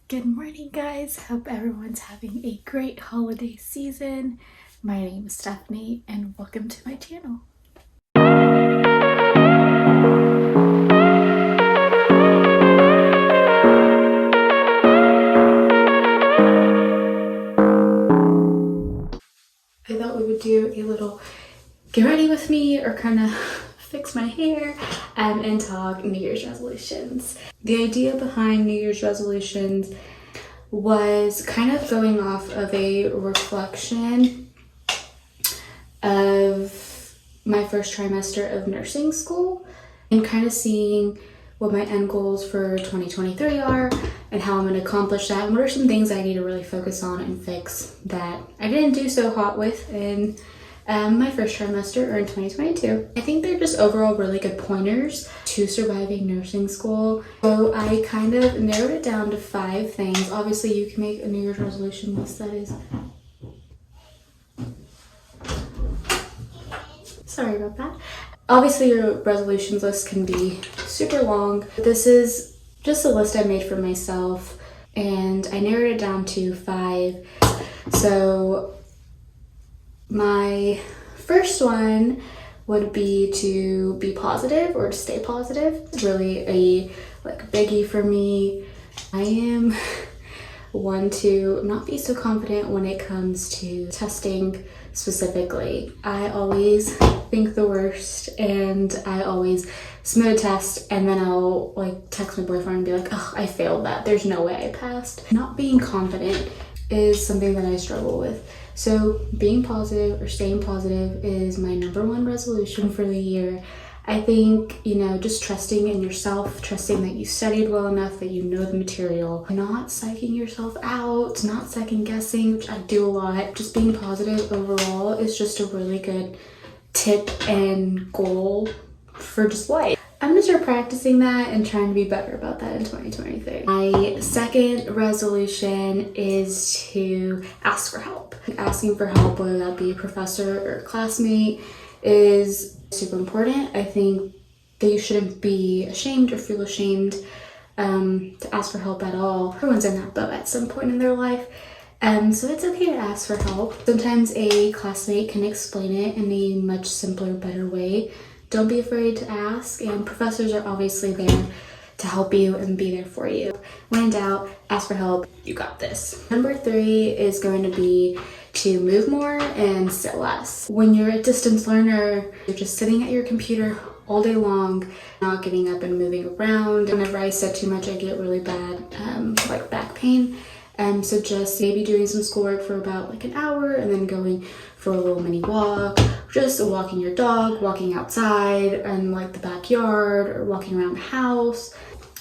Good morning, guys. Hope everyone's having a great holiday season. My name is Stephanie and welcome to my channel. I thought we would do a little get ready with me or kind of fix my hair and talk New Year's resolutions. The idea behind New Year's resolutions was kind of going off of a reflection of my first trimester of nursing school and kind of seeing what my end goals for 2023 are and how I'm going to accomplish that and what are some things I need to really focus on and fix that I didn't do so hot with in my first trimester or in 2022. I think they're just overall really good pointers to surviving nursing school. So I kind of narrowed it down to 5 things. Obviously you can make a New Year's resolution list that is... Sorry about that. Obviously your resolutions list can be super long. This is just a list I made for myself and I narrowed it down to 5. So my first one would be to be positive or to stay positive. It's really a biggie for me. I am one to not be so confident when it comes to testing specifically. I always think the worst and I always submit a test and then I'll text my boyfriend and be like, oh, I failed that. There's no way I passed. Not being confident is something that I struggle with. So being positive or staying positive is my #1 resolution for the year. I think, just trusting in yourself, trusting that you studied well enough, that you know the material, not psyching yourself out, not second guessing, which I do a lot. Just being positive overall is just a really good tip and goal for just life. I'm gonna start practicing that and trying to be better about that in 2023. My second resolution is to ask for help. Asking for help, whether that be a professor or a classmate, is super important. I think that you shouldn't be ashamed or feel ashamed to ask for help at all. Everyone's in that boat at some point in their life. So it's okay to ask for help. Sometimes a classmate can explain it in a much simpler, better way. Don't be afraid to ask, and professors are obviously there to help you and be there for you. When in doubt, ask for help. You got this. Number 3 is going to be to move more and sit less. When you're a distance learner, you're just sitting at your computer all day long, not getting up and moving around. Whenever I sit too much, I get really bad back pain. So just maybe doing some schoolwork for about an hour and then going for a little mini walk, just walking your dog, walking outside and the backyard or walking around the house,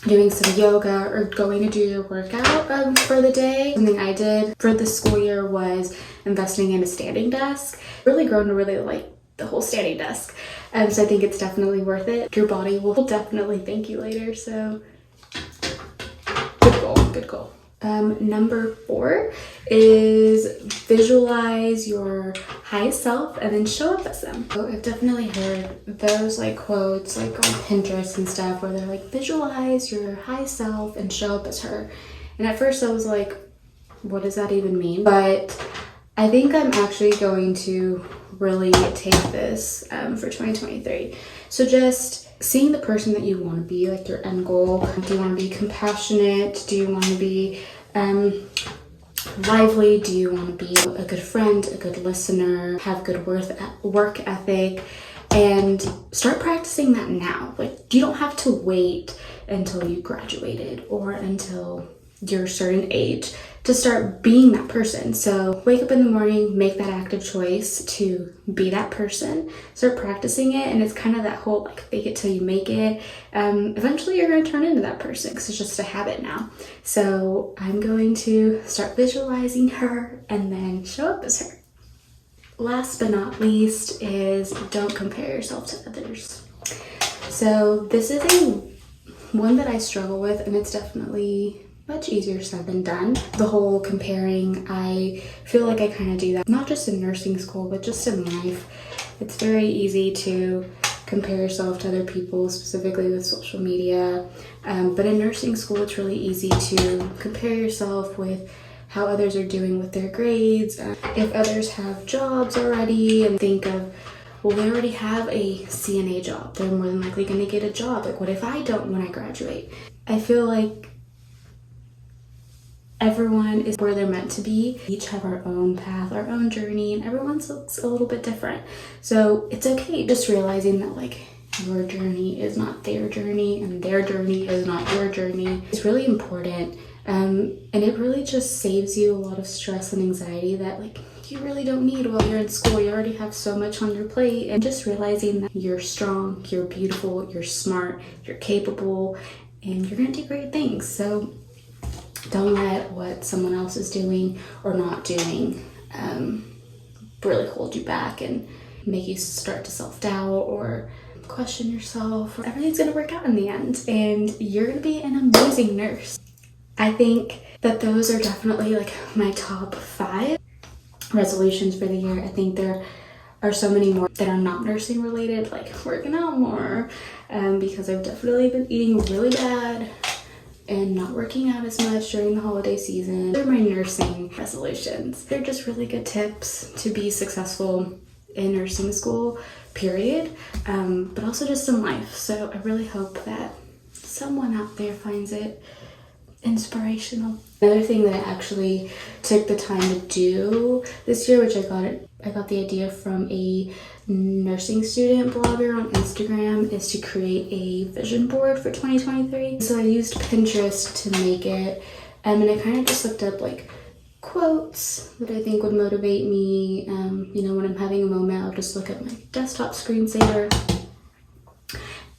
doing some yoga or going to do your workout for the day. Something I did for the school year was investing in a standing desk. Really grown to really like the whole standing desk. So I think it's definitely worth it. Your body will definitely thank you later. So good goal. Number 4 is visualize your high self and then show up as them. So I've definitely heard those quotes on Pinterest and stuff where they're visualize your high self and show up as her. And at first I was like, what does that even mean? But I think I'm actually going to really take this for 2023. So just seeing the person that you want to be, your end goal. Do you want to be compassionate? Do you want to be lively? Do you want to be a good friend, a good listener, have good work ethic? And start practicing that now. You don't have to wait until you graduated or until you're a certain age to start being that person. So wake up in the morning, make that active choice to be that person, start practicing it, and it's kind of that whole fake it till you make it. Eventually you're going to turn into that person because it's just a habit now. So I'm going to start visualizing her and then show up as her. Last but not least is don't compare yourself to others. So this is one that I struggle with, and it's definitely much easier said than done. The whole comparing, I feel like I kind of do that, not just in nursing school, but just in life. It's very easy to compare yourself to other people, specifically with social media. But in nursing school, it's really easy to compare yourself with how others are doing with their grades. If others have jobs already, and think of, well, they already have a CNA job, they're more than likely going to get a job. Like, what if I don't when I graduate? I feel like everyone is where they're meant to be. We each have our own path, our own journey, and everyone's looks a little bit different. So it's okay just realizing that like your journey is not their journey and their journey is not your journey. It's really important. And it really just saves you a lot of stress and anxiety that like you really don't need while you're in school. You already have so much on your plate, and just realizing that you're strong, you're beautiful, you're smart, you're capable, and you're gonna do great things. So don't let what someone else is doing or not doing really hold you back and make you start to self-doubt or question yourself. Everything's gonna work out in the end, and you're gonna be an amazing nurse. I think that those are definitely like my top 5 resolutions for the year. I think there are so many more that are not nursing related, like working out more, because I've definitely been eating really bad and not working out as much during the holiday season. They're my nursing resolutions. They're just really good tips to be successful in nursing school, period, but also just in life. So I really hope that someone out there finds it inspirational. Another thing that I actually took the time to do this year, which I got the idea from a nursing student blogger on Instagram, is to create a vision board for 2023. So I used Pinterest to make it, and I kind of just looked up like quotes that I think would motivate me. When I'm having a moment, I'll just look at my desktop screensaver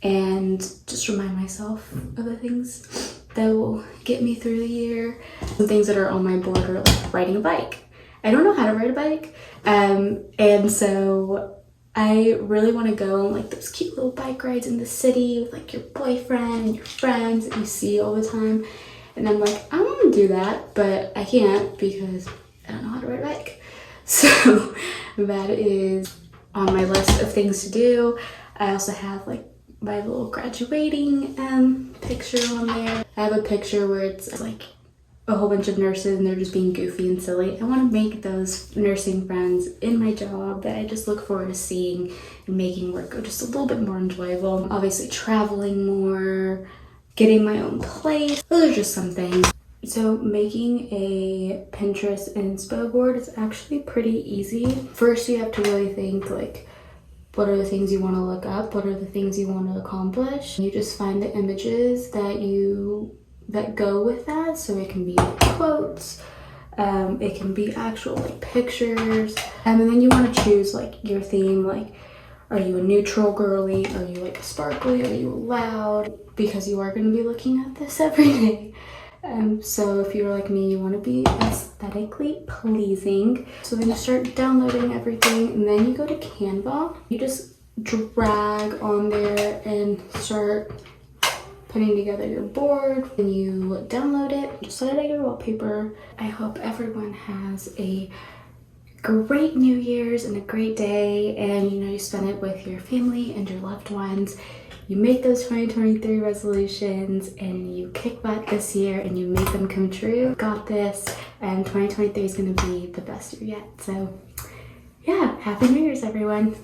and just remind myself of the things that will get me through the year. Some things that are on my board are like riding a bike. I don't know how to ride a bike, and so I really want to go on like those cute little bike rides in the city with like your boyfriend and your friends that you see all the time. And I'm like, I want to do that, but I can't because I don't know how to ride a bike. So that is on my list of things to do. I also have like my little graduating picture on there. I have a picture where it's like a whole bunch of nurses and they're just being goofy and silly. I want to make those nursing friends in my job that I just look forward to seeing and making work go just a little bit more enjoyable. Obviously traveling more, getting my own place. Those are just some things. So making a Pinterest inspo board is actually pretty easy. First, you have to really think like, what are the things you want to look up? What are the things you want to accomplish? You just find the images that go with that. So it can be like quotes, it can be actual like pictures, and then you want to choose like your theme. Like, are you a neutral girly? Are you like a sparkly? Are you loud? Because you are going to be looking at this every day. So if you're like me, you want to be aesthetically pleasing. So then you start downloading everything, and then you go to Canva. You just drag on there and start putting together your board, and you download it, just set it as your wallpaper. I hope everyone has a great New Year's and a great day, and you spend it with your family and your loved ones. You make those 2023 resolutions and you kick butt this year and you make them come true. Got this, and 2023 is going to be the best year yet. So yeah, Happy New Year's everyone.